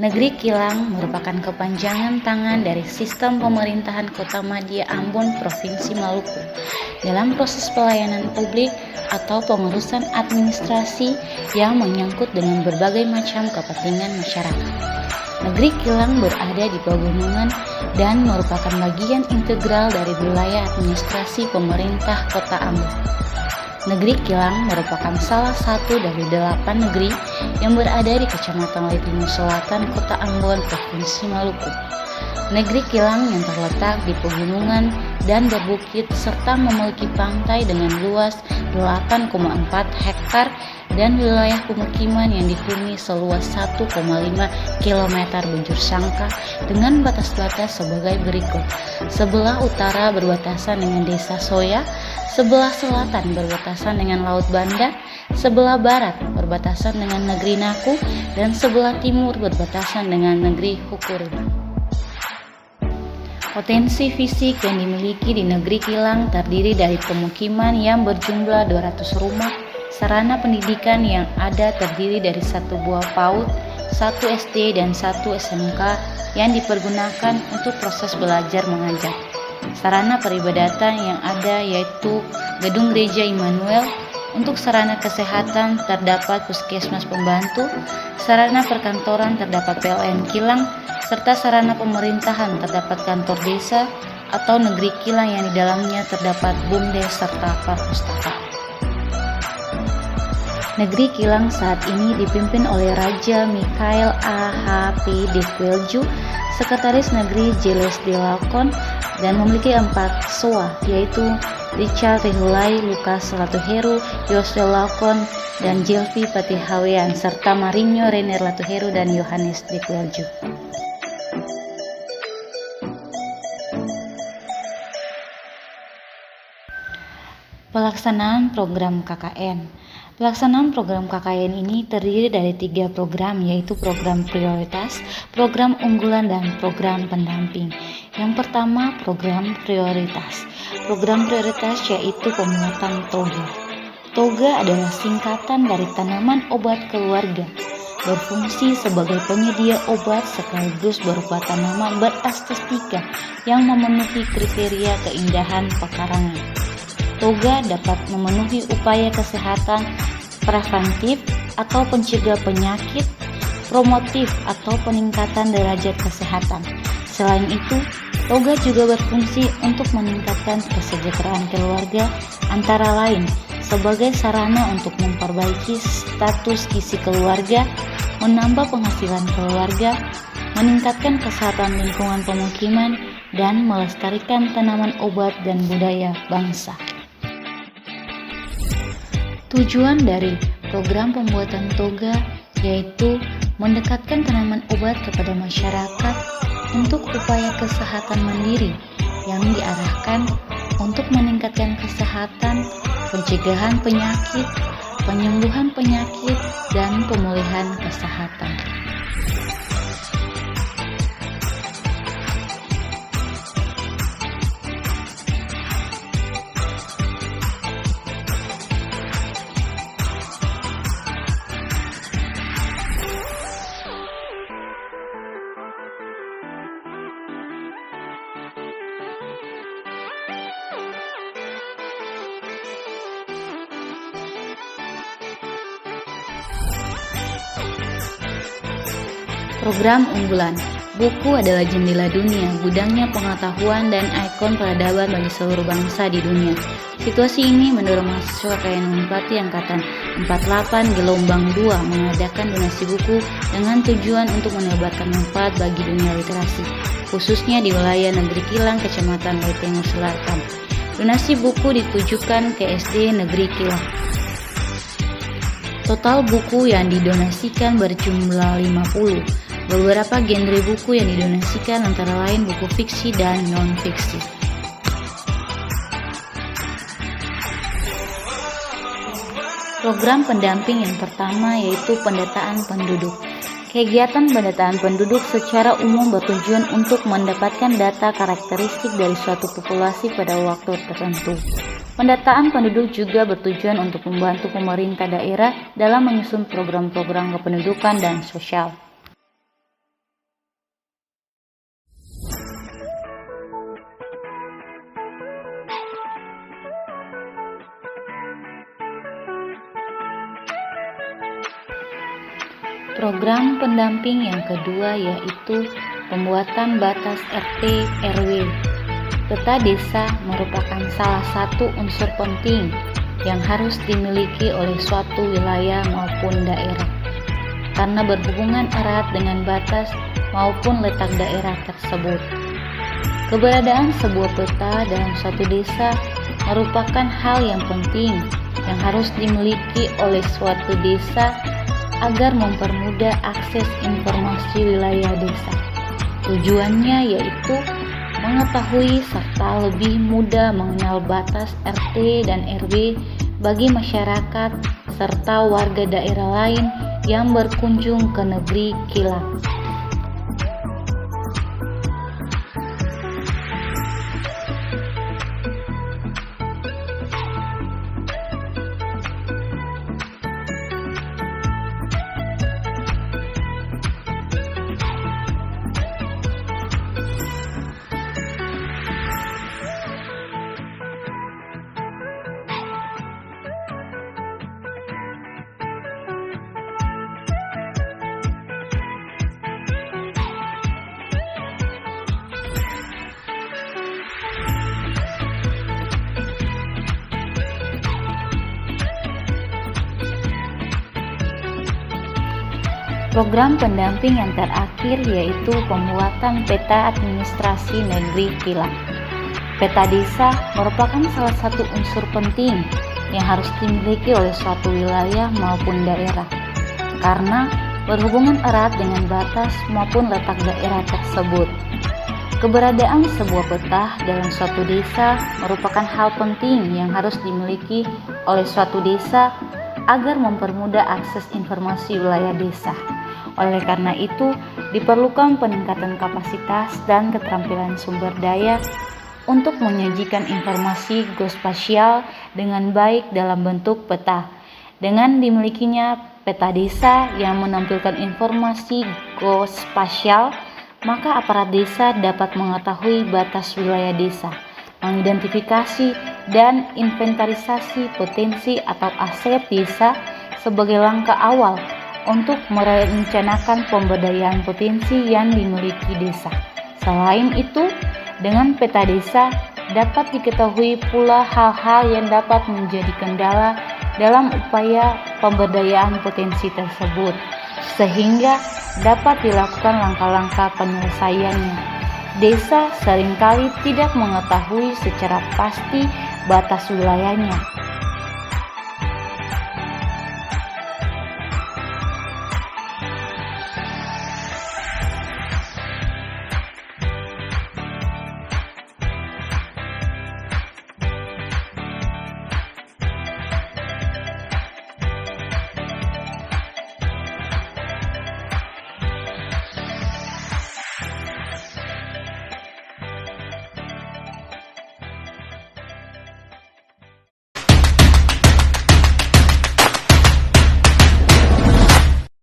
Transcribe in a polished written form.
Negeri Kilang merupakan kepanjangan tangan dari sistem pemerintahan Kota Madya Ambon, Provinsi Maluku, dalam proses pelayanan publik atau pengurusan administrasi yang menyangkut dengan berbagai macam kepentingan masyarakat. Negeri Kilang berada di pegunungan dan merupakan bagian integral dari wilayah administrasi pemerintah Kota Ambon. Negeri Kilang merupakan salah satu dari 8 negeri yang berada di Kecamatan Letimur Selatan, Kota Ambon, Provinsi Maluku. Negeri Kilang yang terletak di pegunungan dan berbukit serta memiliki pantai dengan luas 8,4 hektar dan wilayah pemukiman yang dihuni seluas 1,5 km bujur sangka dengan batas-batas sebagai berikut. Sebelah utara berbatasan dengan Desa Soya, sebelah selatan berbatasan dengan Laut Banda, sebelah barat berbatasan dengan Negeri Naku, dan sebelah timur berbatasan dengan Negeri Hukuri. Potensi fisik yang dimiliki di Negeri Kilang terdiri dari pemukiman yang berjumlah 200 rumah, sarana pendidikan yang ada terdiri dari 1 buah PAUD, 1 SD dan 1 SMK yang dipergunakan untuk proses belajar mengajar. Sarana peribadatan yang ada yaitu Gedung Gereja Immanuel. Untuk sarana kesehatan terdapat puskesmas pembantu, sarana perkantoran terdapat PLN Kilang, serta sarana pemerintahan terdapat kantor desa atau Negeri Kilang yang di dalamnya terdapat BUMDes serta perpustakaan. Negeri Kilang saat ini dipimpin oleh Raja Mikhail A.H.P. Dekwelju, Sekretaris Negeri Jeles Delakon, dan memiliki 4 soa yaitu Richard Rihulai, Lukas Latuheru, Yosel Lakon, dan Jelvi Patihawean, serta Marinho Renner Latuheru dan Yohanes Dekwelju. Pelaksanaan program KKN. Pelaksanaan program KKN ini terdiri dari 3 program, yaitu program prioritas, program unggulan, dan program pendamping. Yang pertama, program prioritas. Program prioritas yaitu pembuatan toga. Toga adalah singkatan dari tanaman obat keluarga, berfungsi sebagai penyedia obat sekaligus berupa tanaman berestetika yang memenuhi kriteria keindahan pekarangan. Toga dapat memenuhi upaya kesehatan preventif atau pencegah penyakit, promotif atau peningkatan derajat kesehatan. Selain itu, toga juga berfungsi untuk meningkatkan kesejahteraan keluarga, antara lain sebagai sarana untuk memperbaiki status gizi keluarga, menambah penghasilan keluarga, meningkatkan kesehatan lingkungan pemukiman, dan melestarikan tanaman obat dan budaya bangsa. Tujuan dari program pembuatan toga yaitu mendekatkan tanaman obat kepada masyarakat untuk upaya kesehatan mandiri yang diarahkan untuk meningkatkan kesehatan, pencegahan penyakit, penyembuhan penyakit, dan pemulihan kesehatan. Program unggulan. Buku adalah jendela dunia, gudangnya pengetahuan dan ikon peradaban bagi seluruh bangsa di dunia. Situasi ini mendorong mahasiswa KKN Unpati Angkatan 48 Gelombang 2 mengadakan donasi buku dengan tujuan untuk menebarkan manfaat bagi dunia literasi, khususnya di wilayah Negeri Kilang, Kecamatan Letimur Selatan. Donasi buku ditujukan ke SD Negeri Kilang. Total buku yang didonasikan berjumlah 50. Beberapa genre buku yang didonasikan antara lain buku fiksi dan non-fiksi. Program pendamping yang pertama yaitu pendataan penduduk. Kegiatan pendataan penduduk secara umum bertujuan untuk mendapatkan data karakteristik dari suatu populasi pada waktu tertentu. Pendataan penduduk juga bertujuan untuk membantu pemerintah daerah dalam menyusun program-program kependudukan dan sosial. Program pendamping yang kedua yaitu pembuatan batas RT RW. Peta desa merupakan salah satu unsur penting yang harus dimiliki oleh suatu wilayah maupun daerah, karena berhubungan erat dengan batas maupun letak daerah tersebut. Keberadaan sebuah peta dalam suatu desa merupakan hal yang penting yang harus dimiliki oleh suatu desa agar mempermudah akses informasi wilayah desa. Tujuannya yaitu mengetahui serta lebih mudah mengenal batas RT dan RW bagi masyarakat serta warga daerah lain yang berkunjung ke negeri kilat. Program pendamping yang terakhir yaitu pembuatan peta administrasi negeri kilat. Peta desa merupakan salah satu unsur penting yang harus dimiliki oleh suatu wilayah maupun daerah, karena berhubungan erat dengan batas maupun letak daerah tersebut. Keberadaan sebuah peta dalam suatu desa merupakan hal penting yang harus dimiliki oleh suatu desa agar mempermudah akses informasi wilayah desa. Oleh karena itu, diperlukan peningkatan kapasitas dan keterampilan sumber daya untuk menyajikan informasi geospasial dengan baik dalam bentuk peta. Dengan dimilikinya peta desa yang menampilkan informasi geospasial, maka aparat desa dapat mengetahui batas wilayah desa, mengidentifikasi dan inventarisasi potensi atau aset desa sebagai langkah awal untuk merencanakan pemberdayaan potensi yang dimiliki desa. Selain itu, dengan peta desa dapat diketahui pula hal-hal yang dapat menjadi kendala dalam upaya pemberdayaan potensi tersebut, sehingga dapat dilakukan langkah-langkah penyelesaiannya. Desa seringkali tidak mengetahui secara pasti batas wilayahnya,